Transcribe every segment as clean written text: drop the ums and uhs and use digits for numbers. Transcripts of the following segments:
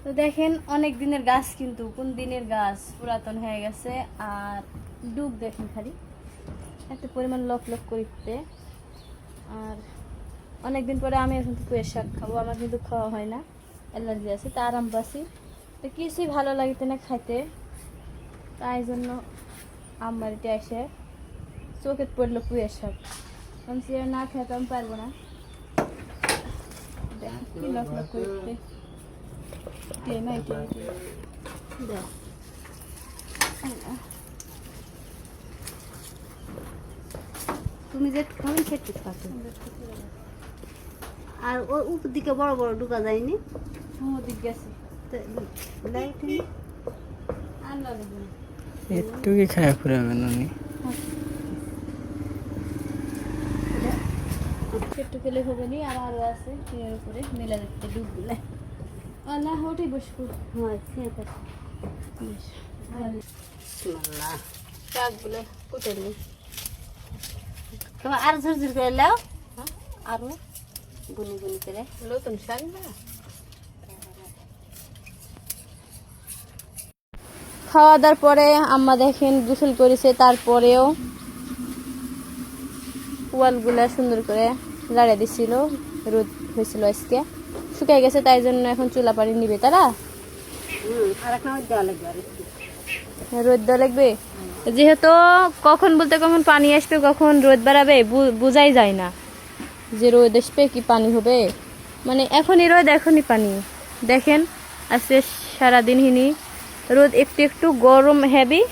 তো দেখেন অনেক দিনের গাছ, কিন্তু কোন দিনের গাছ পুরাতন হয়ে গেছে। আর ডুব দেখেন খালি এত পরিমাণ লক লক করতে। আর অনেকদিন পরে আমি এখন তো পুয়ের শাক খাবো, আমার কিন্তু খাওয়া হয় না, অ্যালার্জি আছে, তা আরাম পাচ্ছি, তো কিছুই ভালো লাগতে না খাইতে। তাই জন্য আমবাড়িতে এসে চোখে পড়লো পুয়ের শাক, কারণ সে না খেতে আমি পারবো না। দেখেন কি লক লক করতে তুমি যে খাবেন খেতে পারছো। আর ওর উপর দিকে বড় বড় ঢুকা যায়নি, দিক গেছে আনলা দেখুন একটু কি খায় ফুরাবেন উনি? একটু খেলে হবে নি, আর আরো আছে এর উপরে মেলা দেখতে ডুব দিলে আল্লাহ ওঠে বসবো। হ্যাঁ খেয়ে থাকো। শাকগুলো কুটে নিই। তোমার আর ঝুরঝুর করে লাও, আরো গুনি গুনি করে। নতুন শাক না, খাওয়া দাওয়ার পরে আম্মা দেখেন গোসল করেছে, তারপরেও ওয়ালগুলা সুন্দর করে লাড়ে দিছিল, রোদ হয়েছিল আজকে, শুকিয়ে গেছে, তাই জন্য এখন চুলা পানি নিবে তারা। আর একটা দেওয়া লাগবে আর একটু। রোদ দেওয়া লাগবে, যেহেতু কখন বলতে কখন পানি আসবে কখন রোদ বাড়াবে বোঝাই যায় না, যে রোদ আসবে কি পানি হবে, মানে এখনই রোদ এখনই পানি। দেখেন আজকে সারাদিন হিনি রোদ, একটু একটু গরম হেভি,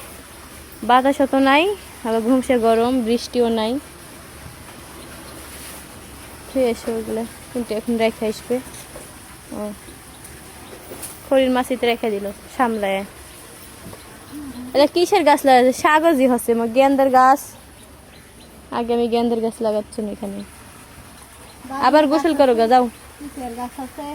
বাতাস অত নাই, আবার ঘুমসে গরম, বৃষ্টিও নাই। ঠিক আছে ওগুলো কিন্তু এখন রেখে আসবে। ও খড়ির মাছিতে রেখে দিল সামলায়। এটা কিসের গাছ লাগাচ্ছে? শাকজি হচ্ছে গেন্দার গাছ, আগে আমি গেন্দার গাছ লাগাচ্ছি এখানে। আবার গোসল করো গা, যাও। গাছ আছে।